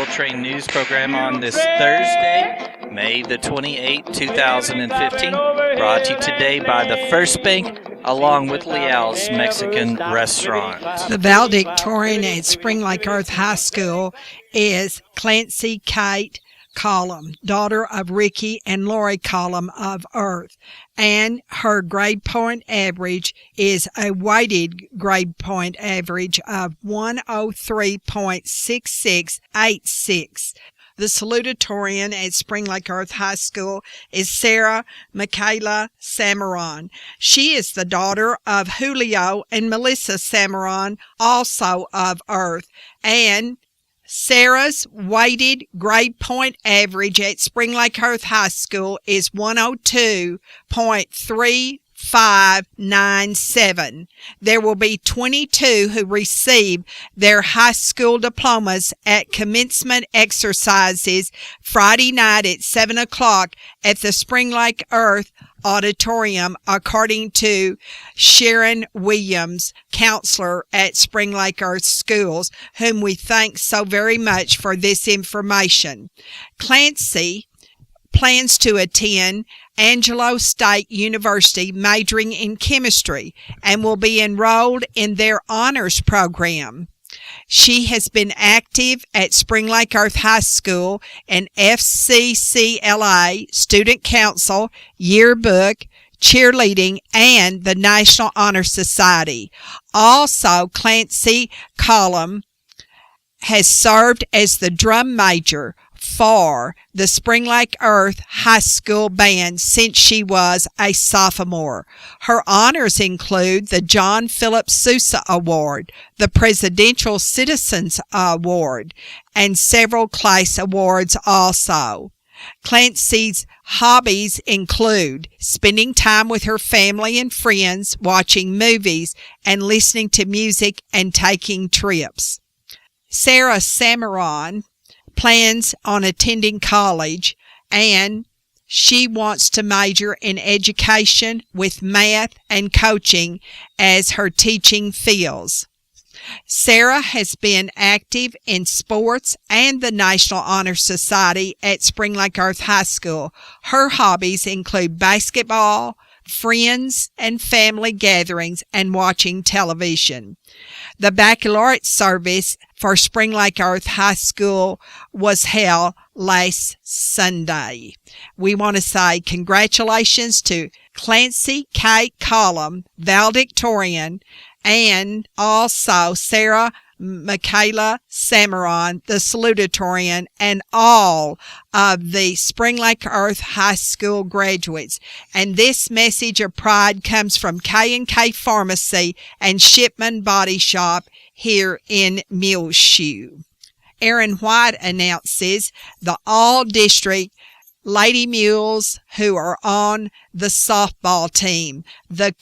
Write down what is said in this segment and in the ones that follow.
Muletrain news program on this Thursday, May the 28th, 2015. Brought to you today by the First Bank, along with Leal's Mexican Restaurant. The valedictorian at Spring Lake Earth High School is Clancy Kate Collum, daughter of Ricky and Lori Collum of Earth, and her grade point average is a weighted grade point average of 103.6686. The salutatorian at Spring Lake Earth High School is Sarah Michaela Samaron. She is the daughter of Julio and Melissa Samaron, also of Earth, and Sarah's weighted grade point average at Spring Lake Earth High School is 102.3597. There will be 22 who receive their high school diplomas at commencement exercises Friday night at 7 o'clock at the Spring Lake Earth Auditorium, according to Sharon Williams, counselor at Spring Lake Earth Schools, whom we thank so very much for this information. Clancy plans to attend Angelo State University majoring in chemistry and will be enrolled in their honors program. She has been active at Spring Lake Earth High School in FCCLA, Student Council, Yearbook, cheerleading, and the National Honor Society. Also, Clancy Collum has served as the drum major for the Spring Lake Earth High School Band since she was a sophomore. Her honors include the John Philip Sousa Award, the Presidential Citizens Award, and several class awards also. Clancy's hobbies include spending time with her family and friends, watching movies, and listening to music and taking trips. Sarah Samaron plans on attending college, and she wants to major in education with math and coaching as her teaching fields. Sarah has been active in sports and the National Honor Society at Spring Lake Earth High School. Her hobbies include basketball, friends and family gatherings, and watching television. The baccalaureate service for Spring Lake Earth High School was held last Sunday. We want to say congratulations to Clancy Kate Collum, valedictorian, and also Sarah Michaela Samaron, the salutatorian, and all of the Spring Lake Earth High School graduates. And this message of pride comes from K&K Pharmacy and Shipman Body Shop here in Muleshoe. Aaron White announces the all-district Lady Mules who are on the softball team. The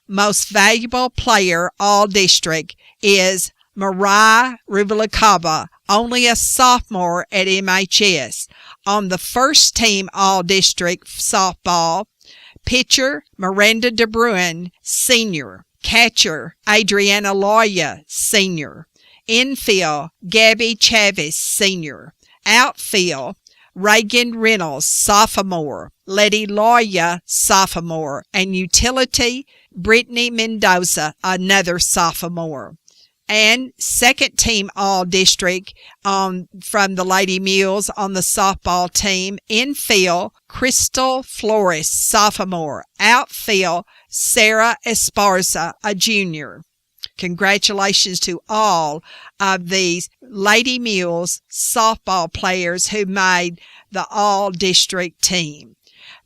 most valuable player all-district is Mariah Rubalcaba, only a sophomore at MHS. On the first team all-district softball, pitcher Miranda DeBruin, senior. Catcher Adriana Loya, senior. Infield Gabby Chavis, senior. Outfield Reagan Reynolds, sophomore. Letty Loya, sophomore. And utility Brittany Mendoza, another sophomore. And second team all-district from the Lady Mules on the softball team, infield Crystal Flores, sophomore. Outfield Sarah Esparza, a junior. Congratulations to all of these Lady Mules softball players who made the all-district team.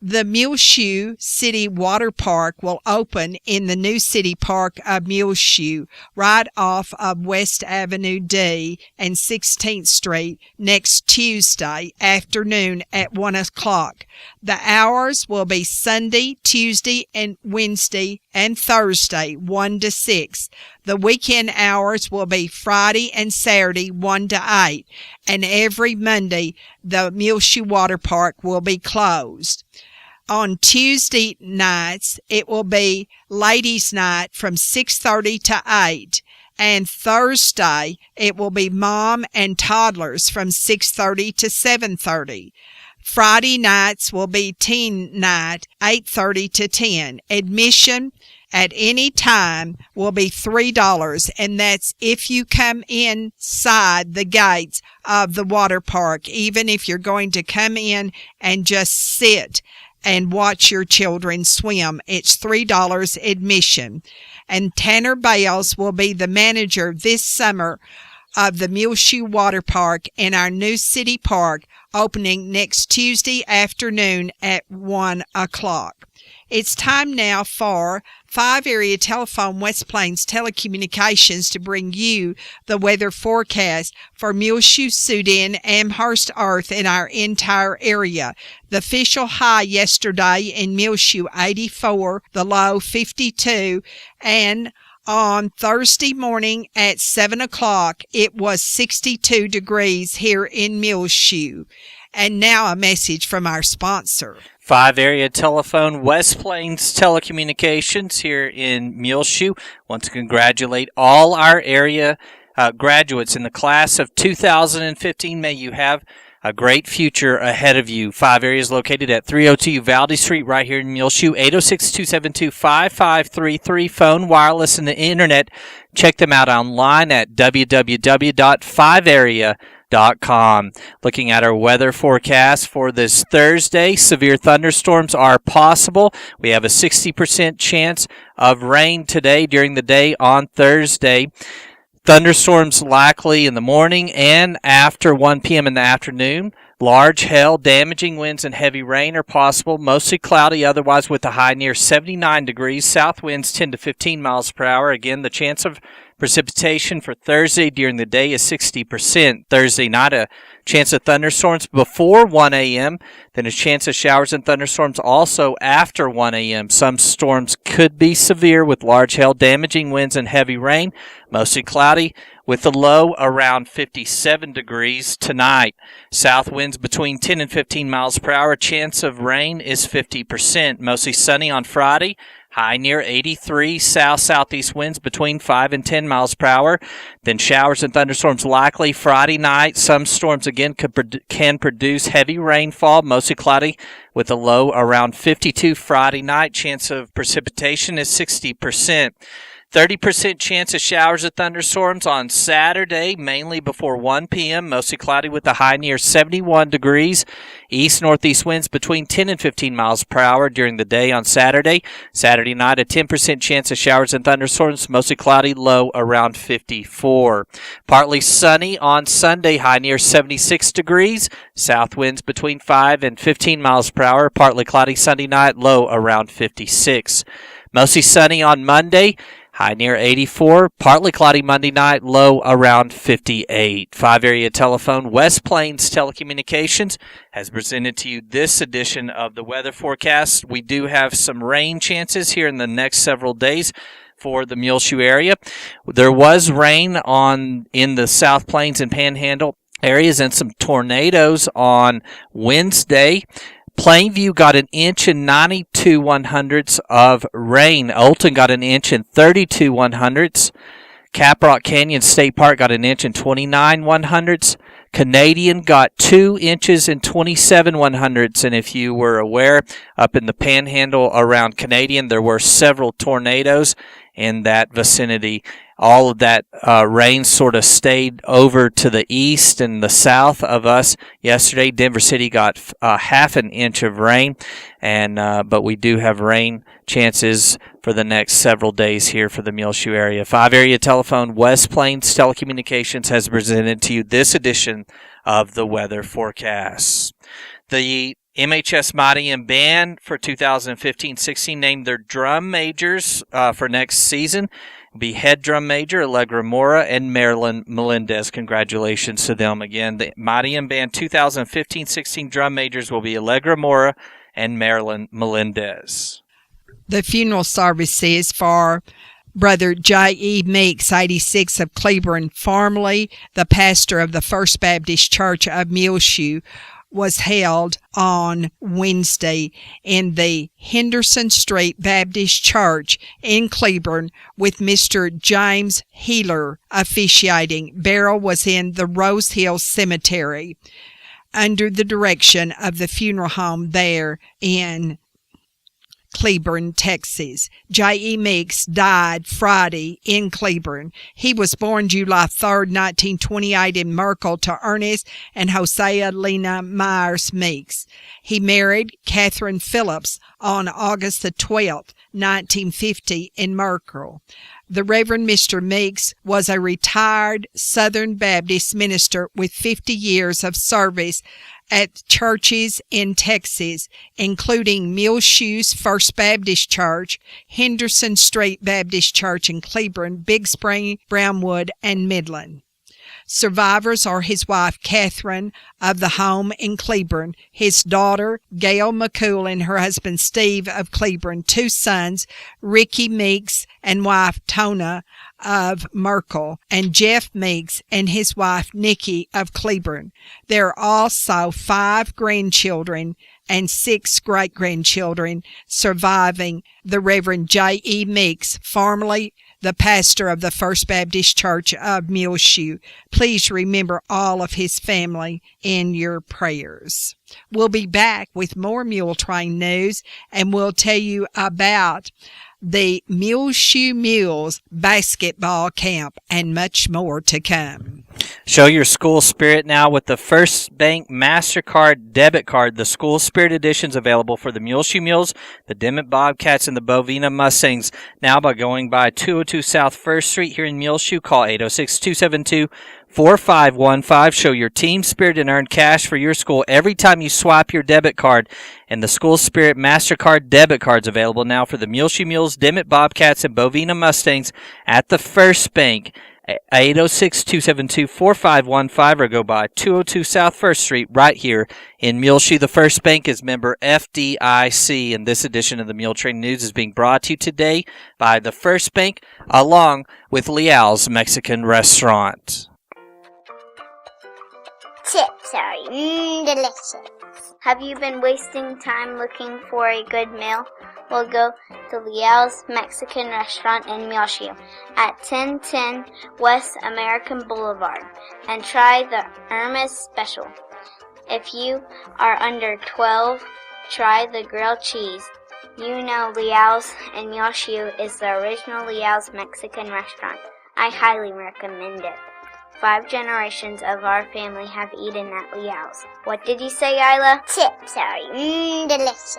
The Muleshoe City Water Park will open in the new city park of Muleshoe, right off of West Avenue D and 16th Street, next Tuesday afternoon at 1 o'clock. The hours will be Sunday, Tuesday, and Wednesday, and Thursday, 1 to 6. The weekend hours will be Friday and Saturday, 1 to 8. And every Monday, the Muleshoe Water Park will be closed. On Tuesday nights, it will be Ladies' Night from 6:30 to 8. And Thursday, it will be mom and toddlers from 6:30 to 7:30. Friday nights will be teen night, 8:30 to 10. Admission at any time will be $3, and that's if you come inside the gates of the water park, even if you're going to come in and just sit and watch your children swim. It's $3 admission. And Tanner Bales will be the manager this summer of the Muleshoe Water Park in our new city park, opening next Tuesday afternoon at 1 o'clock. It's time now for 5 Area Telephone West Plains Telecommunications to bring you the weather forecast for Muleshoe, Soudan, Amherst, Earth, and our entire area. The official high yesterday in Muleshoe, 84, the low, 52, and on Thursday morning at 7 o'clock, it was 62 degrees here in Muleshoe. And now a message from our sponsor. 5 Area Telephone West Plains Telecommunications here in Muleshoe. Want to congratulate all our area graduates in the class of 2015. May you have a great future ahead of you. 5 Area is located at 302 Uvalde Street right here in Muleshoe. 806-272-5533. Phone, wireless, and the internet. Check them out online at www.5area.com. Looking at our weather forecast for this Thursday, severe thunderstorms are possible. We have a 60% chance of rain today during the day on Thursday. Thunderstorms likely in the morning and after 1 p.m. in the afternoon. Large hail, damaging winds, and heavy rain are possible. Mostly cloudy, otherwise with a high near 79 degrees. South winds 10 to 15 miles per hour. Again, the chance of precipitation for Thursday during the day is 60%. Thursday night, a chance of thunderstorms before 1 a.m. Then a chance of showers and thunderstorms also after 1 a.m. Some storms could be severe with large hail, damaging winds, and heavy rain. Mostly cloudy with the low around 57 degrees tonight. South winds between 10 and 15 miles per hour. Chance of rain is 50%. Mostly sunny on Friday. High near 83, south-southeast winds between 5 and 10 miles per hour. Then showers and thunderstorms likely Friday night. Some storms again can produce heavy rainfall, mostly cloudy with a low around 52 Friday night. Chance of precipitation is 60%. 30% chance of showers and thunderstorms on Saturday, mainly before 1 p.m., mostly cloudy with a high near 71 degrees. East-northeast winds between 10 and 15 miles per hour during the day on Saturday. Saturday night, a 10% chance of showers and thunderstorms, mostly cloudy, low around 54. Partly sunny on Sunday, high near 76 degrees. South winds between 5 and 15 miles per hour, partly cloudy Sunday night, low around 56. Mostly sunny on Monday. High near 84, partly cloudy Monday night, low around 58. 5 Area Telephone West Plains Telecommunications has presented to you this edition of the weather forecast. We do have some rain chances here in the next several days for the Muleshoe area. There was rain in the South Plains and Panhandle areas and some tornadoes on Wednesday. Plainview got an inch and 92 100ths of rain. Olton got an inch and 32 100ths. Caprock Canyon State Park got an inch and 29 100ths. Canadian got 2 inches and 27 100ths. And if you were aware, up in the Panhandle around Canadian, there were several tornadoes in that vicinity. All of that rain sort of stayed over to the east and the south of us yesterday. Denver City got half an inch of rain, and but we do have rain chances for the next several days here for the Muleshoe area. 5 Area Telephone West Plains Telecommunications has presented to you this edition of the weather forecast. The MHS Mighty M Band for 2015-16 named their drum majors for next season. It'll be head drum major Allegra Mora and Marilyn Melendez. Congratulations to them again. The Mighty M Band 2015-16 drum majors will be Allegra Mora and Marilyn Melendez. The funeral services for Brother J.E. Meeks, 86 of Cleburne, formerly the pastor of the First Baptist Church of Muleshoe, was held on Wednesday in the Henderson Street Baptist Church in Cleburne with Mr. James Heeler officiating. Burial was in the Rose Hill Cemetery under the direction of the funeral home there in Cleburne, Texas. J.E. Meeks died Friday in Cleburne. He was born July 3rd, 1928 in Merkel to Ernest and Hosea Lena Myers Meeks. He married Catherine Phillips on August the 12th, 1950 in Merkel. The Reverend Mr. Meeks was a retired Southern Baptist minister with 50 years of service at churches in Texas, including Muleshoe's First Baptist Church, Henderson Street Baptist Church in Cleburne, Big Spring, Brownwood, and Midland. Survivors are his wife, Catherine, of the home in Cleburne, his daughter, Gail McCool, and her husband, Steve, of Cleburne, two sons, Ricky Meeks and wife, Tona, of Merkel, and Jeff Meeks and his wife, Nikki, of Cleburne. There are also 5 grandchildren and 6 great-grandchildren surviving the Reverend J.E. Meeks, formerly the pastor of the First Baptist Church of Muleshoe. Please remember all of his family in your prayers. We'll be back with more Muletrain news, and we'll tell you about the Muleshoe Mules basketball camp and much more to come. Show your school spirit now with the First Bank MasterCard debit card. The School Spirit Edition is available for the Muleshoe Mules, the Dimmitt Bobcats, and the Bovina Mustangs. Now by going by 202 South 1st Street here in Muleshoe, call 806-272-4515. Show your team spirit and earn cash for your school every time you swipe your debit card. And the School Spirit MasterCard debit cards available now for the Muleshoe Mules, Dimmitt Bobcats, and Bovina Mustangs at the First Bank. 806-272-4515 or go by 202 South 1st Street right here in Muleshoe. The First Bank is member FDIC, and this edition of the Muletrain News is being brought to you today by the First Bank along with Leal's Mexican Restaurant. Chips are delicious. Have you been wasting time looking for a good meal? Well, go to Leal's Mexican Restaurant in Muleshoe at 1010 West American Boulevard and try the Irma's Special. If you are under 12, try the grilled cheese. You know Leal's in Muleshoe is the original Leal's Mexican Restaurant. I highly recommend it. 5 generations of our family have eaten at Leal's. What did you say, Isla? Chips are delicious.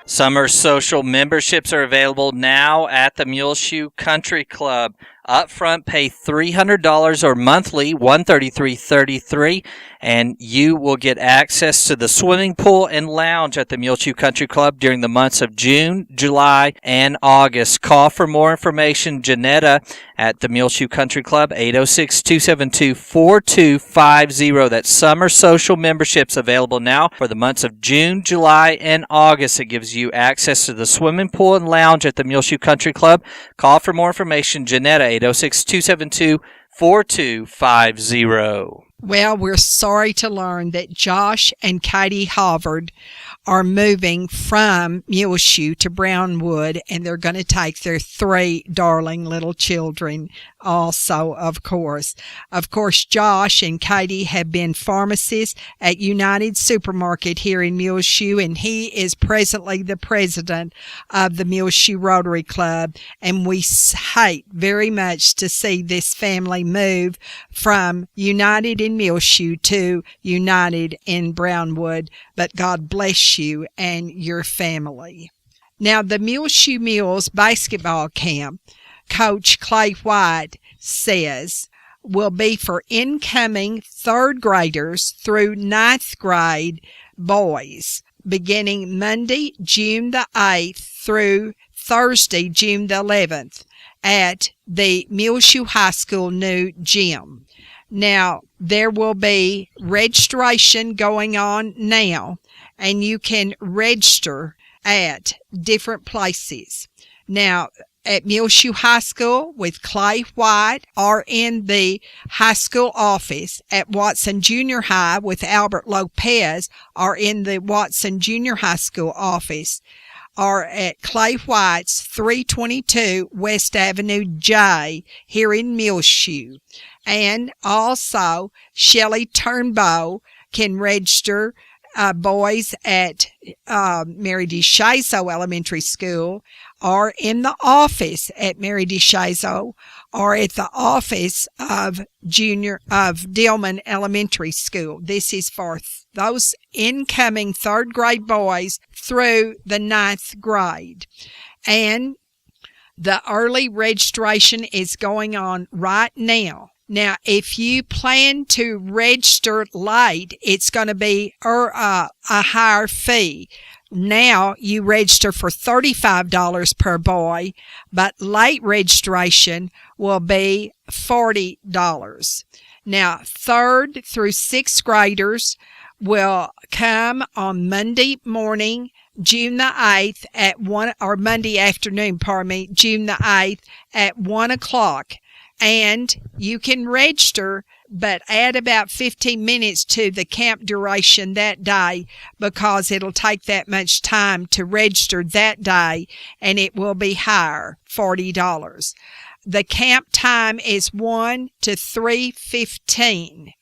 Summer social memberships are available now at the Muleshoe Country Club. Up front, pay $300 or monthly, $133.33, and you will get access to the swimming pool and lounge at the Muleshoe Country Club during the months of June, July, and August. Call for more information. Janetta at the Muleshoe Country Club, 806-272-4250. That's summer social memberships available now for the months of June, July, and August. It gives you access to the swimming pool and lounge at the Muleshoe Country Club. Call for more information. Janetta, 806-272-4250. Well, we're sorry to learn that Josh and Katie Harvard are moving from Muleshoe to Brownwood, and they're going to take their 3 darling little children also, of course. Of course, Josh and Katie have been pharmacists at United Supermarket here in Muleshoe, and he is presently the president of the Muleshoe Rotary Club, and we hate very much to see this family move from United in Muleshoe to United in Brownwood, but God bless you and your family. Now, the Muleshoe Mules basketball camp, Coach Clay White says, will be for incoming 3rd graders through 9th grade boys, beginning Monday, June the 8th through Thursday, June the 11th at the Muleshoe High School new gym. Now, there will be registration going on now, and you can register at different places. Now, at Muleshoe High School with Clay White or in the high school office, at Watson Junior High with Albert Lopez or in the Watson Junior High School office, or at Clay White's 322 West Avenue J here in Muleshoe. And also, Shelley Turnbow can register boys at Mary DeShazo Elementary School, or in the office at Mary DeShazo, or at the office of Dillman Elementary School. This is for those incoming third grade boys through the ninth grade. And the early registration is going on right now. Now, if you plan to register late, it's going to be a higher fee. Now you register for $35 per boy, but late registration will be $40. Now, 3rd through 6th graders will come on Monday morning, June the 8th at 1, or Monday afternoon, June the 8th at 1 o'clock. And you can register, but add about 15 minutes to the camp duration that day, because it'll take that much time to register that day, and it will be higher, $40. The camp time is 1 to 3:15.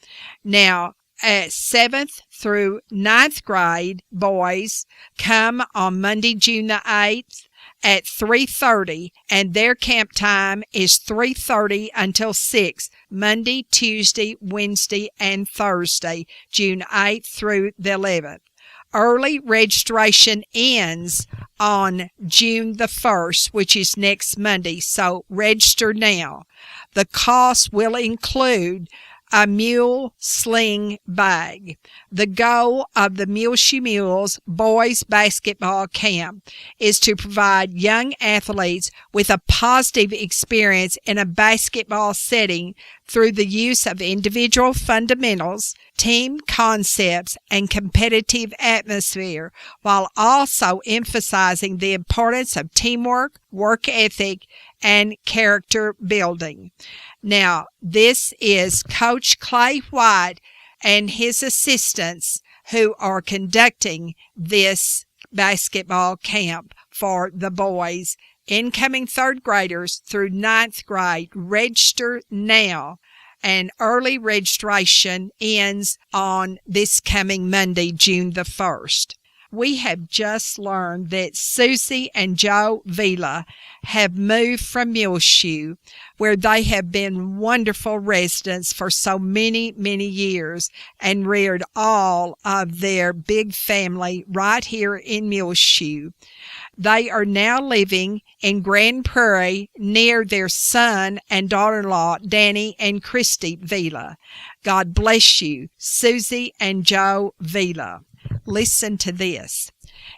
Now, at 7th through 9th grade boys come on Monday, June the 8th, at 3:30, and their camp time is 3:30 until 6, Monday, Tuesday, Wednesday, and Thursday, June 8th through the 11th. Early registration ends on June the 1st, which is next Monday, so register now. The cost will include a mule sling bag. The goal of the Muleshoe Mules Boys Basketball Camp is to provide young athletes with a positive experience in a basketball setting through the use of individual fundamentals, team concepts, and competitive atmosphere, while also emphasizing the importance of teamwork, work ethic, and character building. Now, this is Coach Clay White and his assistants who are conducting this basketball camp for the boys, incoming third graders through ninth grade. Register now, and early registration ends on this coming Monday, June the 1st. We have just learned that Susie and Joe Vila have moved from Muleshoe, where they have been wonderful residents for so many, many years, and reared all of their big family right here in Muleshoe. They are now living in Grand Prairie near their son and daughter-in-law, Danny and Christy Vila. God bless you, Susie and Joe Vila. Listen to this.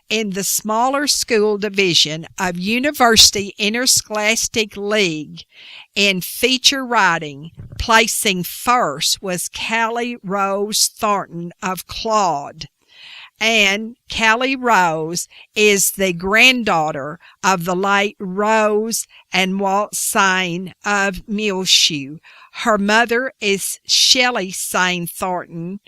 In the smaller school division of University Interscholastic League, in feature writing, placing first was Callie Rose Thornton of Claude. And Callie Rose is the granddaughter of the late Rose and Walt Sain of Muleshoe. Her mother is Shelley Sain Thornton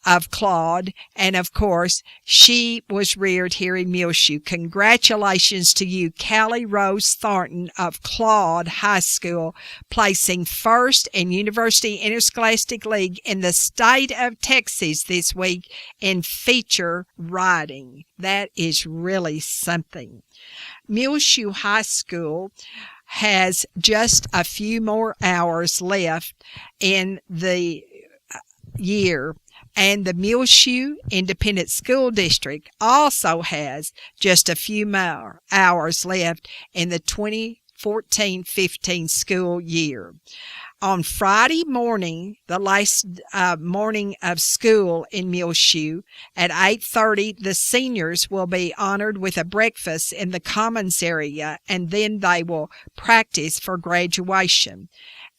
of Claude, and of course, she was reared here in Muleshoe. Congratulations to you, Callie Rose Thornton of Claude High School, placing first in University Interscholastic League in the state of Texas this week in feature writing. That is really something. Muleshoe High School has just a few more hours left in the year, and the Muleshoe Independent School District also has just a few more hours left in the 2014-15 school year. On Friday morning, the last morning of school in Muleshoe, at 8:30, the seniors will be honored with a breakfast in the commons area, and then they will practice for graduation.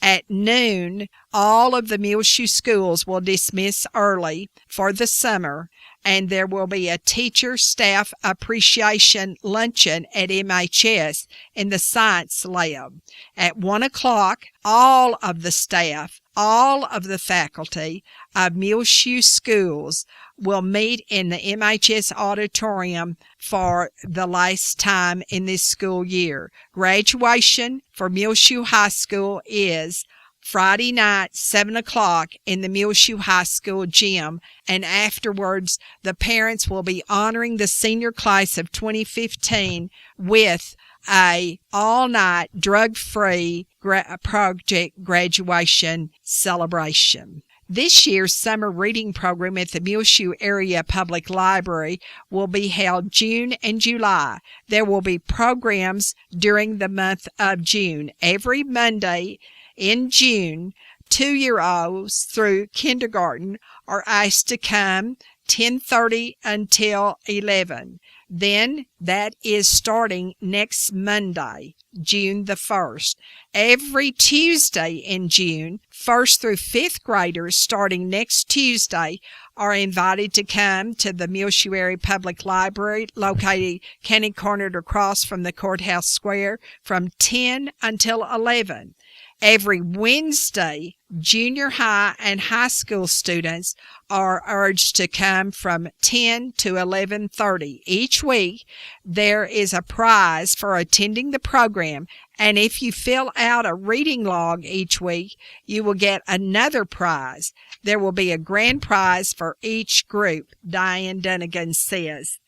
At noon, all of the Muleshoe schools will dismiss early for the summer, and there will be a teacher staff appreciation luncheon at MHS in the science lab. At 1 o'clock, all of the staff, all of the faculty of Muleshoe schools will meet in the MHS auditorium for the last time in this school year. Graduation for Muleshoe High School is Friday night, 7 o'clock in the Muleshoe High School gym, and afterwards the parents will be honoring the senior class of 2015 with a all-night drug-free project graduation celebration. This year's summer reading program at the Muleshoe Area Public Library will be held June and July. There will be programs during the month of June. Every Monday in June, 2-year-olds through kindergarten are asked to come 10:30 until 11. Then that is starting next Monday, June the 1st. Every Tuesday in June, 1st through 5th graders starting next Tuesday are invited to come to the Muleshoe Area Public Library located county-cornered across from the courthouse square from 10 until 11. Every Wednesday, junior high and high school students are urged to come from 10 to 11:30. Each week, there is a prize for attending the program, and if you fill out a reading log each week, you will get another prize. There will be a grand prize for each group, Diane Dunnigan says.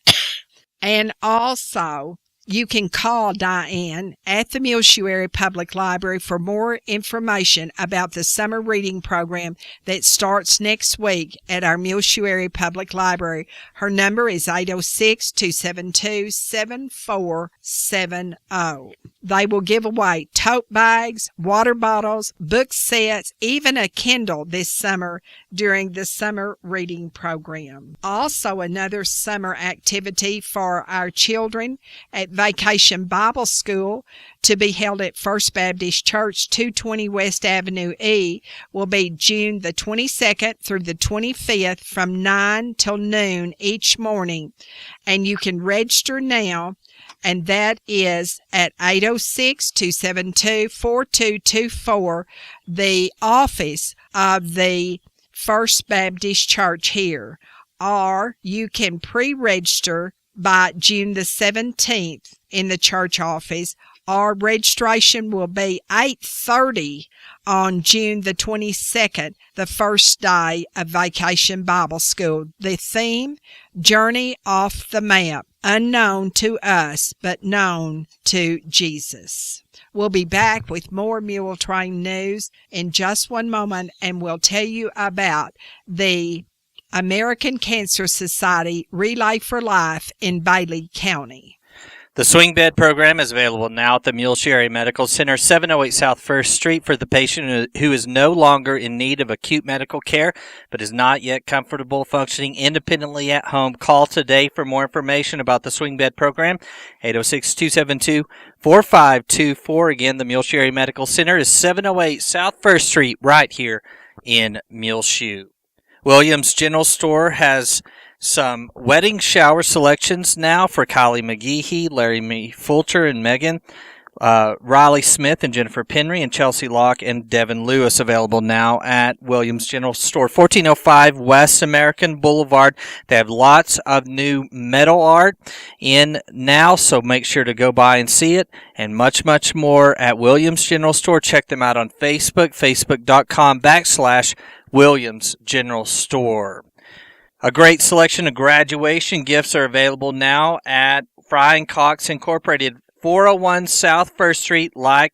And also, you can call Diane at the Muleshoe Area Public Library for more information about the summer reading program that starts next week at our Muleshoe Area Public Library. Her number is 806-272-7470. They will give away tote bags, water bottles, book sets, even a Kindle this summer during the summer reading program. Also, another summer activity for our children at Vacation Bible School to be held at First Baptist Church, 220 West Avenue E, will be June the 22nd through the 25th from 9 till noon each morning. And you can register now, and that is at 806-272-4224, the office of the First Baptist Church here. Or you can pre-register by June the 17th in the church office. Our registration will be 8:30 on June the 22nd, the first day of Vacation Bible School. The theme, Journey Off the Map, unknown to us, but known to Jesus. We'll be back with more Muletrain news in just one moment, and we'll tell you about the American Cancer Society Relay for Life in Bailey County. The swing bed program is available now at the Muleshoe Area Medical Center, 708 South 1st Street, for the patient who is no longer in need of acute medical care but is not yet comfortable functioning independently at home. Call today for more information about the swing bed program, 806-272-4524. Again, the Muleshoe Area Medical Center is 708 South 1st Street, right here in Muleshoe. Williams General Store has some wedding shower selections now for Kylie McGehee, Larry Fulcher, and Megan, Riley Smith, and Jennifer Penry, and Chelsea Locke, and Devin Lewis, available now at Williams General Store, 1405 West American Boulevard. They have lots of new metal art in now, so make sure to go by and see it, and much, much more at Williams General Store. Check them out on Facebook, facebook.com/Williams General Store. A great selection of graduation gifts are available now at Fry & Cox Incorporated, 401 South 1st Street, like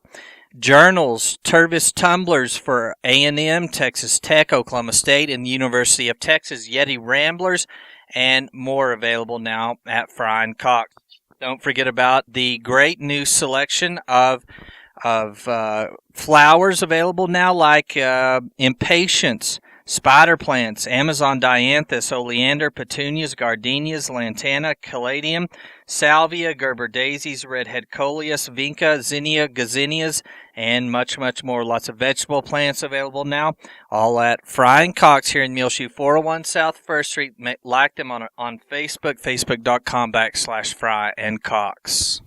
journals, Tervis tumblers for A&M, Texas Tech, Oklahoma State, and the University of Texas, Yeti Ramblers, and more available now at Fry & Cox. Don't forget about the great new selection of flowers available now, like Impatience, Spider plants, Amazon dianthus, oleander, petunias, gardenias, lantana, caladium, salvia, Gerber daisies, redhead coleus, vinca, zinnia, gazinias, and much, much more. Lots of vegetable plants available now, all at Fry and Cox here in Muleshoe, 401 South 1st Street. Like them on Facebook, facebook.com/Fry and Cox.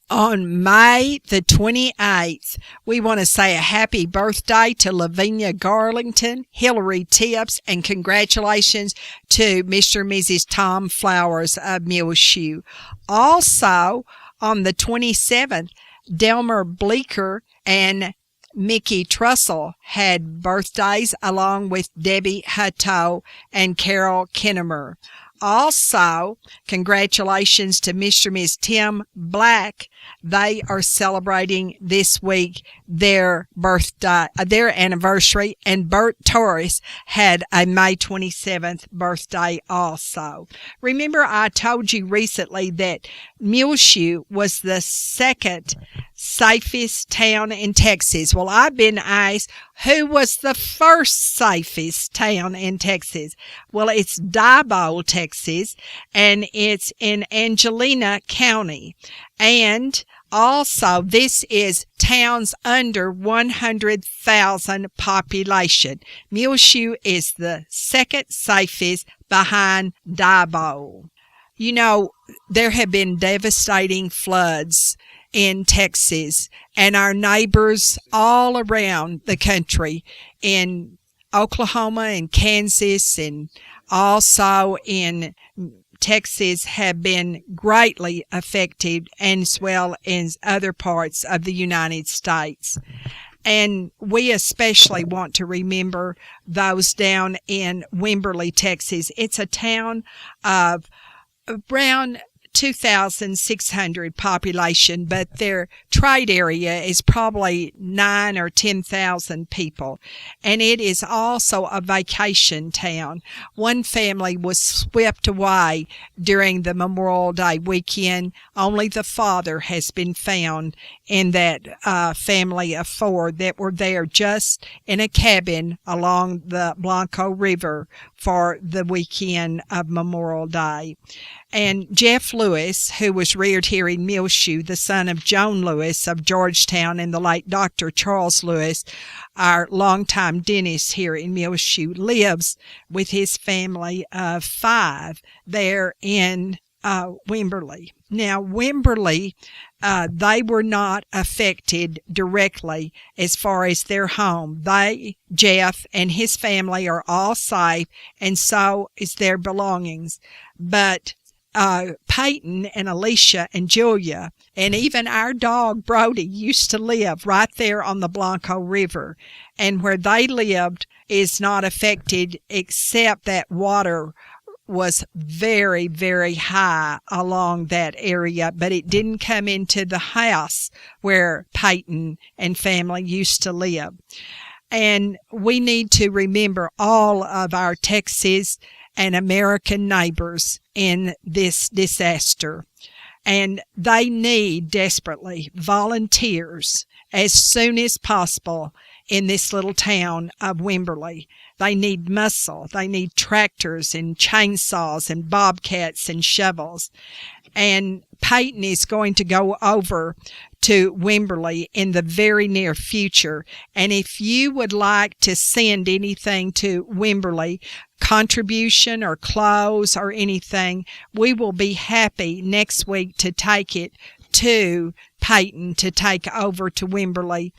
On May the 28th, we want to say a happy birthday to Lavinia Garlington, Hillary Tips, and congratulations to Mr. and Mrs. Tom Flowers of Muleshoe. Also, on the 27th, Delmer Bleeker and Mickey Trussell had birthdays, along with Debbie Hutto and Carol Kinnemer. Also, congratulations to Mr. and Ms. Tim Black. They are celebrating this week their birthday, their anniversary, and Bert Torres had a May 27th birthday also. Remember, I told you recently that Muleshoe was the second safest town in Texas. Well, I've been asked, who was the first safest town in Texas? Well, it's Diboll, Texas, and it's in Angelina County. And also, this is towns under 100,000 population. Muleshoe is the second safest behind Diboll. You know, there have been devastating floods in Texas, and our neighbors all around the country in Oklahoma and Kansas and also in Texas have been greatly affected, as well as other parts of the United States. And we especially want to remember those down in Wimberley, Texas. It's a town of around 2,600 population, but their trade area is probably 9,000 or 10,000 people. And it is also a vacation town. One family was swept away during the Memorial Day weekend. Only the father has been found in that family of four that were there just in a cabin along the Blanco River for the weekend of Memorial Day. And Jeff Lewis, who was reared here in Muleshoe, the son of Joan Lewis of Georgetown and the late Dr. Charles Lewis, our longtime dentist here in Muleshoe, lives with his family of 5 there in Wimberley. Now, Wimberley, they were not affected directly as far as their home. Jeff and his family are all safe, and so is their belongings. But Peyton and Alicia and Julia, and even our dog Brody used to live right there on the Blanco River. And where they lived is not affected, except that water was very, very high along that area, but it didn't come into the house where Peyton and family used to live. And we need to remember all of our Texas and American neighbors in this disaster. And they need desperately volunteers as soon as possible in this little town of Wimberley. They need muscle. They need tractors and chainsaws and bobcats and shovels. And Peyton is going to go over to Wimberley in the very near future. And if you would like to send anything to Wimberley, contribution or clothes or anything, we will be happy next week to take it to Peyton to take over to Wimberley.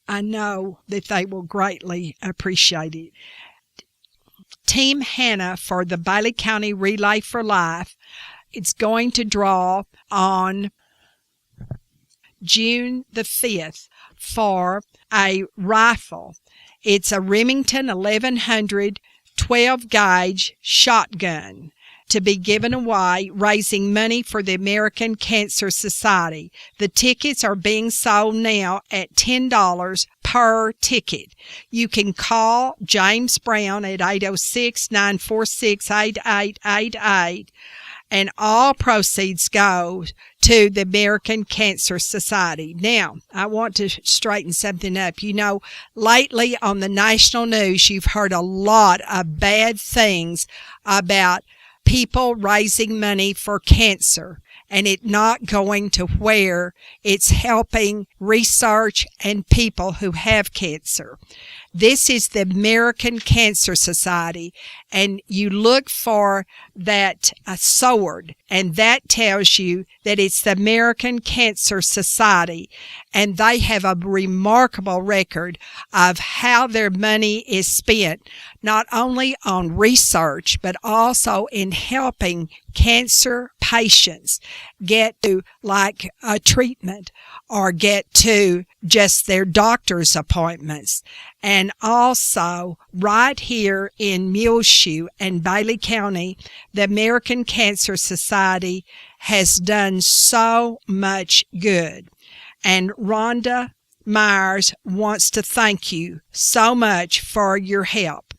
I know that they will greatly appreciate it. Team Hannah for the Bailey County Relay for Life, it's going to draw on June the 5th for a rifle. It's a Remington 1100 12-gauge shotgun to be given away, raising money for the American Cancer Society. The tickets are being sold now at $10 per ticket. You can call James Brown at 806-946-8888. and all proceeds go to the American Cancer Society. Now, I want to straighten something up. You know, lately on the national news, you've heard a lot of bad things about people raising money for cancer and it not going to where it's helping research and people who have cancer. This is the American Cancer Society, and you look for that sword, and that tells you that it's the American Cancer Society, and they have a remarkable record of how their money is spent, not only on research, but also in helping cancer patients get to like a treatment or get to just their doctor's appointments. And also right here in Muleshoe and Bailey County, the American Cancer Society has done so much good. And Rhonda Myers wants to thank you so much for your help.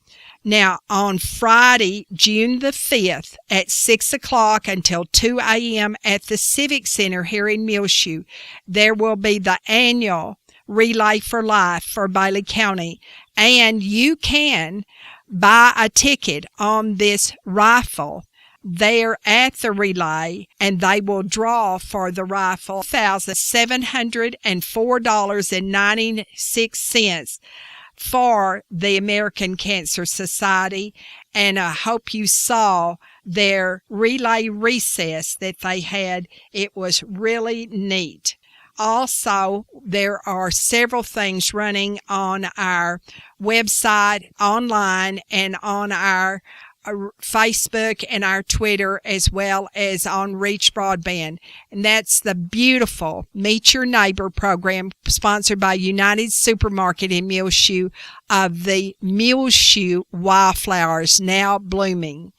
Now, on Friday, June the 5th at 6 o'clock until 2 a.m. at the Civic Center here in Muleshoe, there will be the annual Relay for Life for Bailey County, and you can buy a ticket on this raffle there at the relay, and they will draw for the raffle $1,704.96 for the American Cancer Society. And I hope you saw their relay recess that they had. It was really neat. Also, there are several things running on our website, online, and on our Facebook and our Twitter, as well as on Reach Broadband. And that's the beautiful Meet Your Neighbor program sponsored by United Supermarket in Muleshoe of the Muleshoe wildflowers now blooming.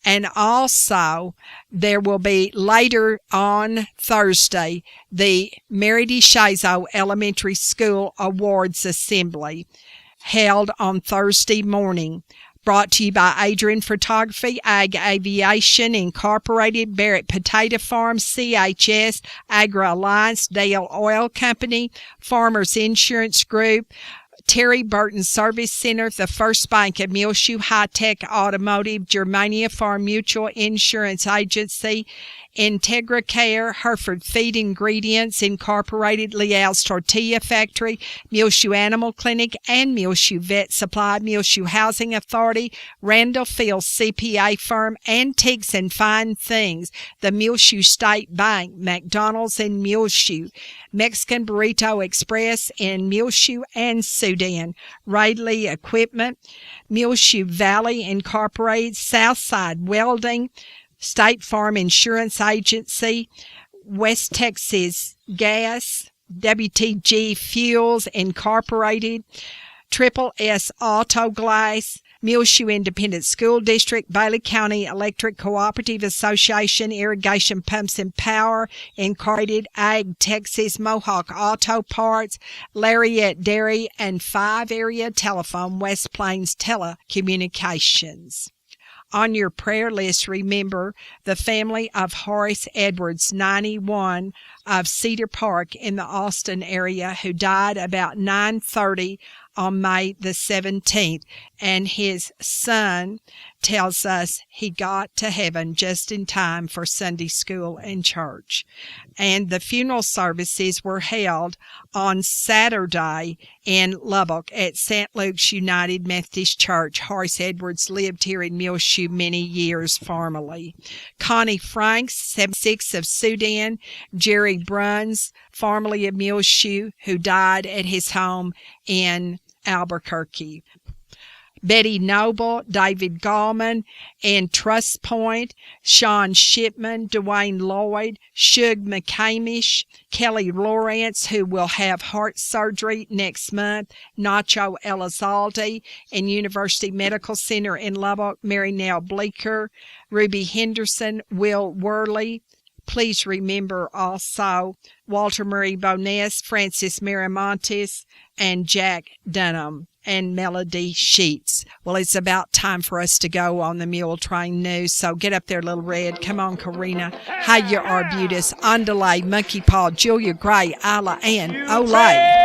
And also, there will be later on Thursday, the Mary D. Shazo Elementary School Awards Assembly held on Thursday morning. Brought to you by Adrian Photography, Ag Aviation Incorporated, Barrett Potato Farm, CHS, Agri Alliance, Dale Oil Company, Farmers Insurance Group, Terry Burton Service Center, the First Bank of Muleshoe, High Tech Automotive, Germania Farm Mutual Insurance Agency, Integra Care, Hereford Feed Ingredients Incorporated, Leal's Tortilla Factory, Muleshoe Animal Clinic, and Muleshoe Vet Supply, Muleshoe Housing Authority, Randall Fields CPA Firm, Antiques and Fine Things, the Muleshoe State Bank, McDonald's in Muleshoe, Mexican Burrito Express in Muleshoe and Sudan, Radley Equipment, Muleshoe Valley Incorporated, Southside Welding, State Farm Insurance Agency, West Texas Gas, WTG Fuels Incorporated, Triple S Auto Glass, Muleshoe Independent School District, Bailey County Electric Cooperative Association, Irrigation Pumps and Power Incorporated, Ag Texas, Mohawk Auto Parts, Lariat Dairy, and 5 Area Telephone, West Plains Telecommunications. On your prayer list, remember the family of Horace Edwards, 91, of Cedar Park in the Austin area, who died about 9:30 on May the 17th. And his son tells us he got to heaven just in time for Sunday school and church. And the funeral services were held on Saturday in Lubbock at St. Luke's United Methodist Church. Horace Edwards lived here in Muleshoe many years formerly. Connie Franks, 76, of Sudan. Jerry Bruns, formerly of Muleshoe, who died at his home in Albuquerque. Betty Noble, David Gallman, and Trust Point, Sean Shipman, Dwayne Lloyd, Shug McCamish, Kelly Lawrence, who will have heart surgery next month, Nacho Elizalde, and University Medical Center in Lubbock, Mary Nell Bleeker, Ruby Henderson, Will Worley. Please remember also Walter Murray Boness, Francis Miramontes, and Jack Dunham. and Melody Sheets. Well, it's about time for us to go on the Muletrain news, so get up there, Little Red. Come on, Karina. Hi, you Arbutus, Andalay, Monkey Paw, Julia Gray, Isla, and Olay.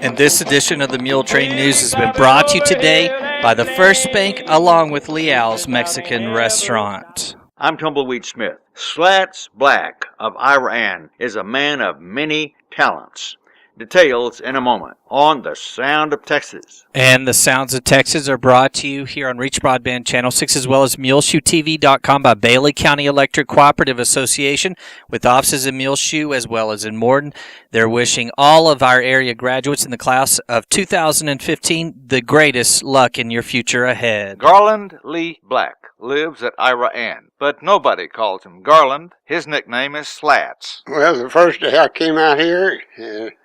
And this edition of the Muletrain News has been brought to you today by the First Bank along with Leal's Mexican Restaurant. I'm Tumbleweed Smith. Slats Black of Iran is a man of many talents. Details in a moment on The Sound of Texas. And the Sounds of Texas are brought to you here on Reach Broadband Channel 6 as well as MuleshoeTV.com by Bailey County Electric Cooperative Association with offices in Muleshoe as well as in Morton. They're wishing all of our area graduates in the class of 2015 the greatest luck in your future ahead. Garland Lee Black lives at Iran, but nobody calls him Garland. His nickname is Slats. Well, the first day I came out here,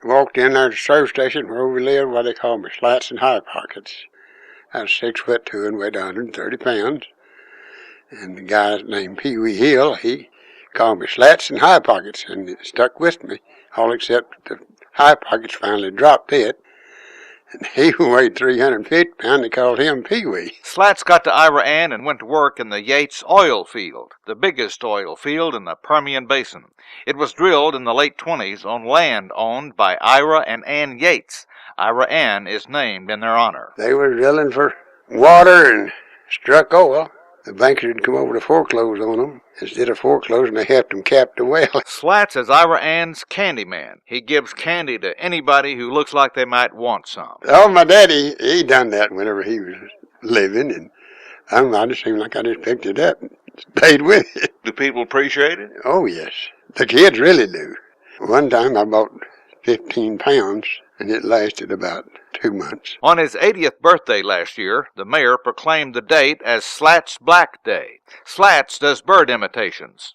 walked in there to the service station where we lived, what they call me, Slats and High Pockets. I was 6'2" and weighed 130 pounds. And the guy named Pee Wee Hill, he called me Slats and High Pockets, and it stuck with me, all except the High Pockets finally dropped it. And he weighed 350 pounds, they called him Pee Wee. Slats got to Iran and went to work in the Yates oil field, the biggest oil field in the Permian Basin. It was drilled in the late 20s on land owned by Ira and Ann Yates. Ira Ann is named in their honor. They were drilling for water and struck oil. The bankers would come over to foreclose on them. Instead of foreclosing, they helped them cap the well. Slats is Ira Ann's candy man. He gives candy to anybody who looks like they might want some. Oh, my daddy, he done that whenever he was living, and I just seemed like I just picked it up and stayed with it. Do people appreciate it? Oh, yes. The kids really do. One time I bought 15 pounds, and it lasted about 2 months. On his 80th birthday last year, the mayor proclaimed the date as Slats Black Day. Slats does bird imitations.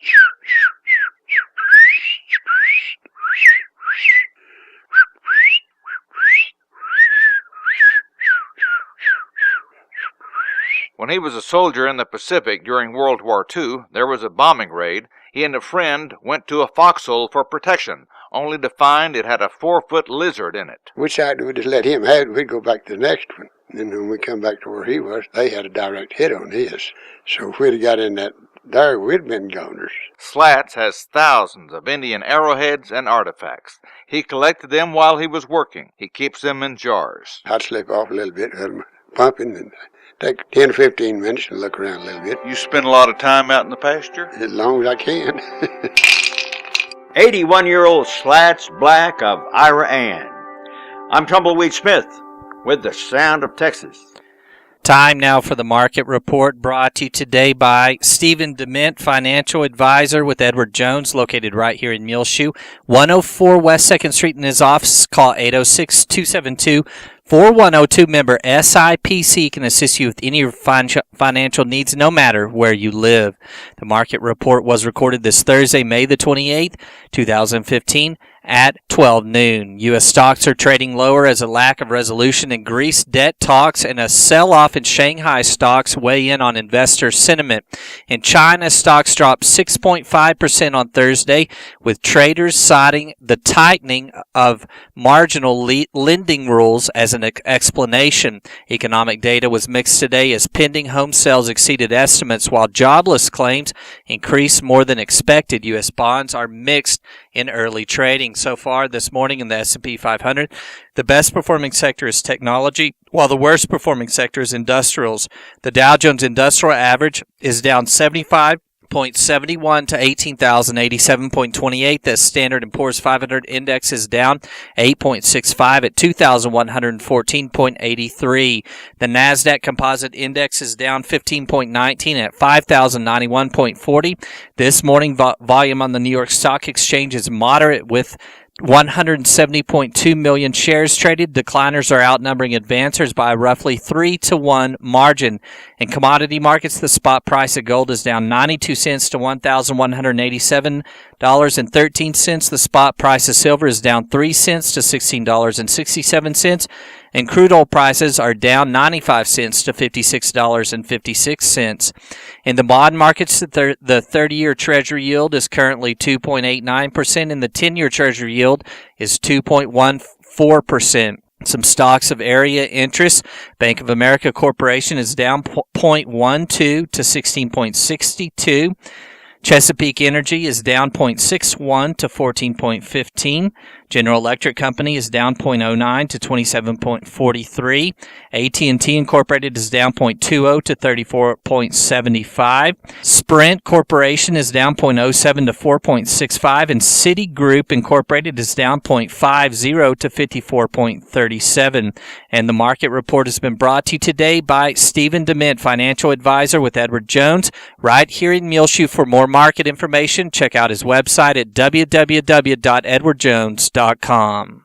When he was a soldier in the Pacific during World War II, there was a bombing raid. He and a friend went to a foxhole for protection, only to find it had a 4-foot lizard in it. Which side would just let him have it, we'd go back to the next one. And then when we come back to where he was, they had a direct hit on his. So if we'd have got in that there, we'd been goners. Slats has thousands of Indian arrowheads and artifacts. He collected them while he was working. He keeps them in jars. I'd slip off a little bit, let them pumping, and take 10 or 15 minutes and look around a little bit. You spend a lot of time out in the pasture? As long as I can. 81-year-old Slats Black of Ira Ann. I'm Tumbleweed Smith with The Sound of Texas. Time now for the market report brought to you today by Stephen Dement, financial advisor with Edward Jones, located right here in Muleshoe. 104 West 2nd Street in his office. Call 806-272-4102. Member SIPC can assist you with any of your financial needs, no matter where you live. The market report was recorded this Thursday, May the 28th, 2015. At 12 noon. U.S. stocks are trading lower as a lack of resolution in Greece debt talks and a sell-off in Shanghai stocks weigh in on investor sentiment. In China, stocks dropped 6.5% on Thursday, with traders citing the tightening of marginal lending rules as an explanation. Economic data was mixed today as pending home sales exceeded estimates, while jobless claims increased more than expected. U.S. bonds are mixed in early trading. So far this morning in the S&P 500, the best performing sector is technology, while the worst performing sector is industrials. The Dow Jones Industrial Average is down 75.71 to 18,087.28. The Standard & Poor's 500 Index is down 8.65 at 2,114.83. The NASDAQ Composite Index is down 15.19 at 5,091.40. This morning, volume on the New York Stock Exchange is moderate with 170.2 million shares traded. Decliners are outnumbering advancers by a roughly 3-to-1 margin. In commodity markets, the spot price of gold is down 92 cents to $1,187 $16.13. The spot price of silver is down 3 cents to $16.67, and crude oil prices are down 95 cents to $56.56. In the bond markets, the 30-year Treasury yield is currently 2.89%, and the 10-year Treasury yield is 2.14%. Some stocks of area interest. Bank of America Corporation is down 0.12 to 16.62. Chesapeake Energy is down 0.61 to 14.15. General Electric Company is down 0.09 to 27.43. AT&T Incorporated is down 0.20 to 34.75. Sprint Corporation is down 0.07 to 4.65, and Citigroup Incorporated is down 0.50 to 54.37. And the market report has been brought to you today by Stephen DeMint, financial advisor with Edward Jones, right here in Muleshoe. For more market information, check out his website at www.edwardjones.com.